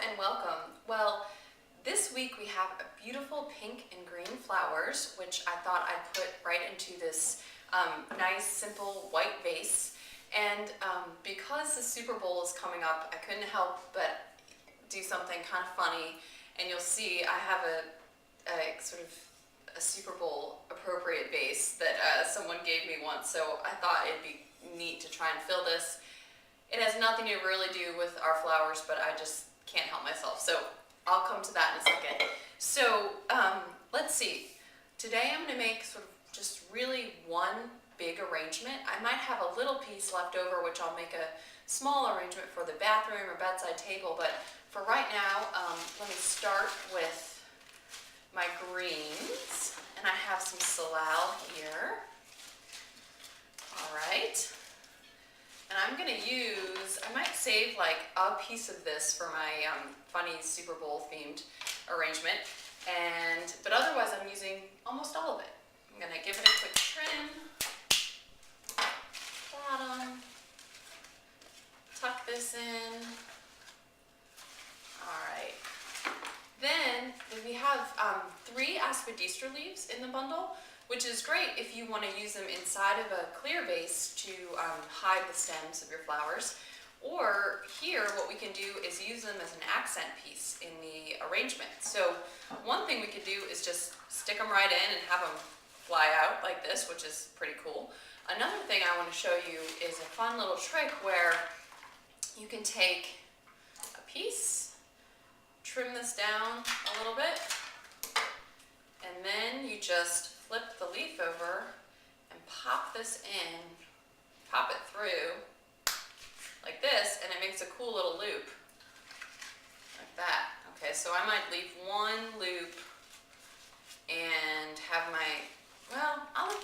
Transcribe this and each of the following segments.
and welcome. Well, this week we have a beautiful pink and green flowers, which I thought I'd put right into this nice, simple white vase. And because the Super Bowl is coming up, I couldn't help but do something kind of funny. And you'll see I have a sort of a Super Bowl appropriate vase that someone gave me once. So I thought it'd be neat to try and fill this. It has nothing to really do with our flowers, but I just can't help myself. So I'll come to that in a second. So let's see. Today I'm going to make sort of just really one big arrangement. I might have a little piece left over, which I'll make a small arrangement for the bathroom or bedside table. But for right now, let me start with my greens. And I have some salal here. All right. And I'm going to use, I might save like a piece of this for my funny Super Bowl themed arrangement, but otherwise I'm using almost all of it. I'm going to give it a quick trim, bottom, tuck this in. All right. Then we have 3 aspidistra leaves in the bundle, which is great if you want to use them inside of a clear vase to hide the stems of your flowers. Or here, what we can do is use them as an accent piece in the arrangement. So one thing we could do is just stick them right in and have them fly out like this, which is pretty cool. Another thing I want to show you is a fun little trick where you can take a piece, trim this down a little bit, and then you just flip the leaf over and pop this in, pop it through like this, and it makes a cool little loop like that. Okay, so I might leave one loop and have my, well,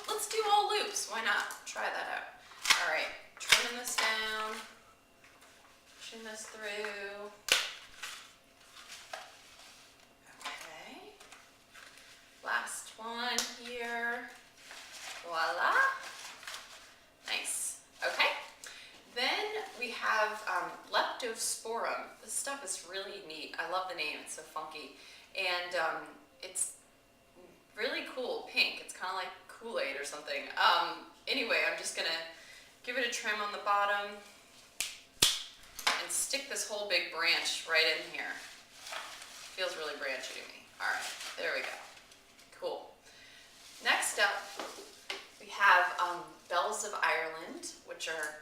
let's do all loops. Why not? Try that out. All right, trimming this down, pushing this through. Last one here. Voila. Nice. Okay. Then we have Leptosporum. This stuff is really neat. I love the name. It's so funky. And it's really cool pink. It's kind of like Kool-Aid or something. Anyway, I'm just going to give it a trim on the bottom and stick this whole big branch right in here. Feels really branchy to me. All right. There we go. Cool. Next up, we have bells of Ireland, which are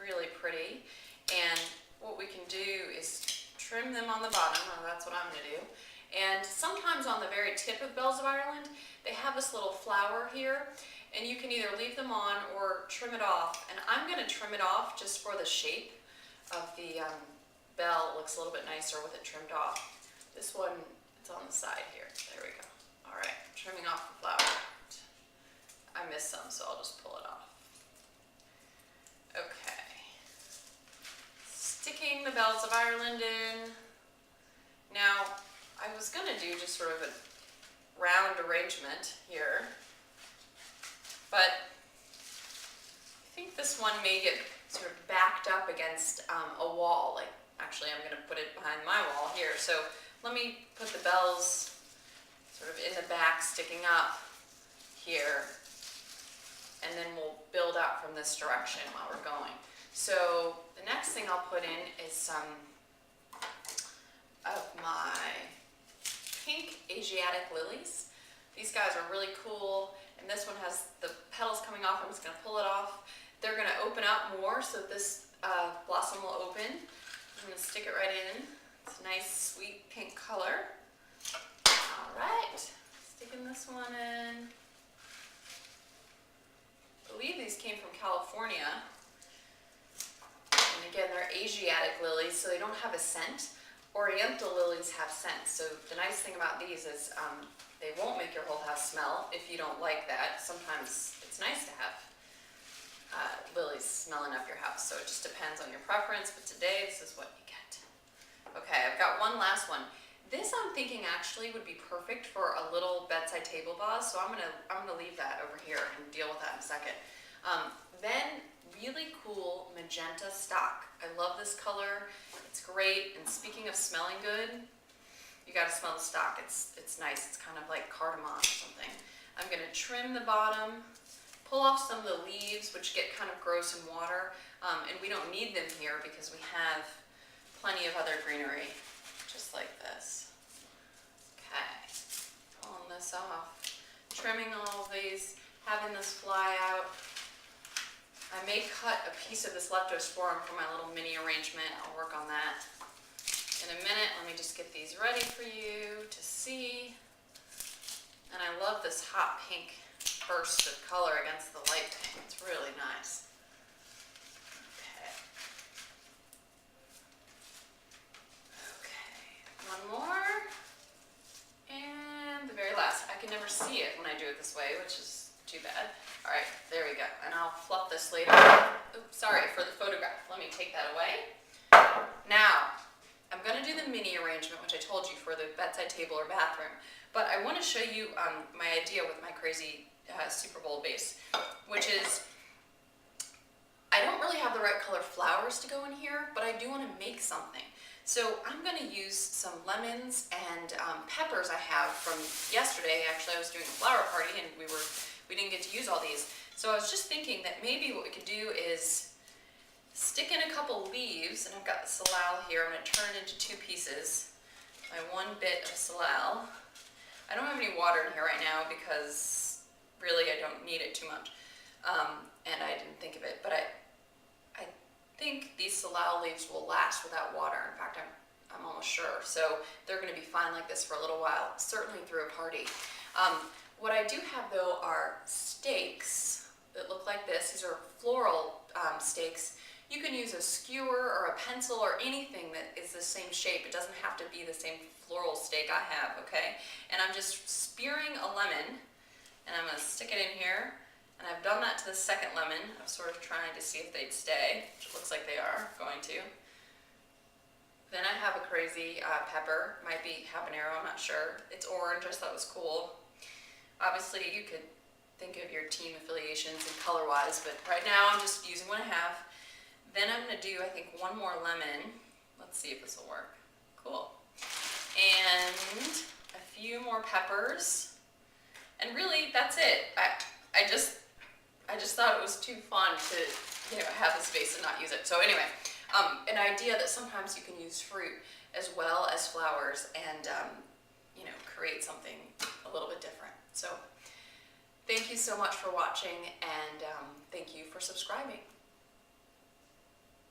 really pretty. And what we can do is trim them on the bottom, or that's what I'm going to do. And sometimes on the very tip of bells of Ireland, they have this little flower here, and you can either leave them on or trim it off. And I'm going to trim it off just for the shape of the bell. It looks a little bit nicer with it trimmed off. This one, it's on the side here. There we go. All right, trimming off the flower. I missed some, so I'll just pull it off. Okay. Sticking the bells of Ireland in. Now, I was going to do just sort of a round arrangement here, but I think this one may get sort of backed up against a wall. Like, actually, I'm going to put it behind my wall here. So let me put the bells sort of in the back, sticking up here, and then we'll build out from this direction while we're going. So the next thing I'll put in is some of my pink Asiatic lilies. These guys are really cool, and this one has the petals coming off. I'm just going to pull it off. They're going to open up more, so this blossom will open. I'm going to stick it right in. It's a nice, sweet pink color. All right, sticking this one in. I believe these came from California. And again, they're Asiatic lilies, so they don't have a scent. Oriental lilies have scent. So the nice thing about these is they won't make your whole house smell if you don't like that. Sometimes it's nice to have lilies smelling up your house, so it just depends on your preference. But today, this is what you get. Okay, I've got one last one. This I'm thinking actually would be perfect for a little bedside table vase, so I'm gonna leave that over here and deal with that in a second. Then really cool magenta stock. I love this color. It's great. And speaking of smelling good, you gotta smell the stock. It's nice. It's kind of like cardamom or something. I'm gonna trim the bottom, pull off some of the leaves, which get kind of gross in water, and we don't need them here because we have plenty of other greenery, just like this. Okay, pulling this off, trimming all of these, having this fly out. I may cut a piece of this leptosporum for my little mini arrangement. I'll work on that in a minute. Let me just get these ready for you to see. And I love this hot pink burst of color against the light pink. It's really nice. Okay. Okay, one more. And the very last. I can never see it when I do it this way, which is too bad. All right, there we go. And I'll fluff this later. Oops, sorry for the photograph. Let me take that away. Now, I'm gonna do the mini arrangement, which I told you for the bedside table or bathroom. But I want to show you my idea with my crazy Super Bowl vase, which is I don't really have the right color flowers to go in here, but I do want to make something. So I'm going to use some lemons and peppers I have from yesterday. Actually, I was doing a flower party and we didn't get to use all these. So I was just thinking that maybe what we could do is stick in a couple leaves, and I've got the salal here. I'm going to turn it into two pieces. My one bit of salal. I don't have any water in here right now because really I don't need it too much, and I didn't think of it, but I think these salal leaves will last without water. In fact, I'm almost sure. So they're going to be fine like this for a little while, certainly through a party. What I do have though are stakes that look like this. These are floral stakes. You can use a skewer or a pencil or anything that is the same shape. It doesn't have to be the same floral stake I have, okay? And I'm just spearing a lemon, and I'm gonna stick it in here, and I've done that to the second lemon. I'm sort of trying to see if they'd stay, which it looks like they are going to. Then I have a crazy pepper, might be habanero, I'm not sure. It's orange, I just thought it was cool. Obviously, you could think of your team affiliations and color-wise, but right now I'm just using what I have. Then I'm going to do, I think, one more lemon. Let's see if this will work. Cool. And a few more peppers. And really, that's it. I just thought it was too fun to, have this vase and not use it. So anyway, an idea that sometimes you can use fruit as well as flowers and, create something a little bit different. So thank you so much for watching, and thank you for subscribing.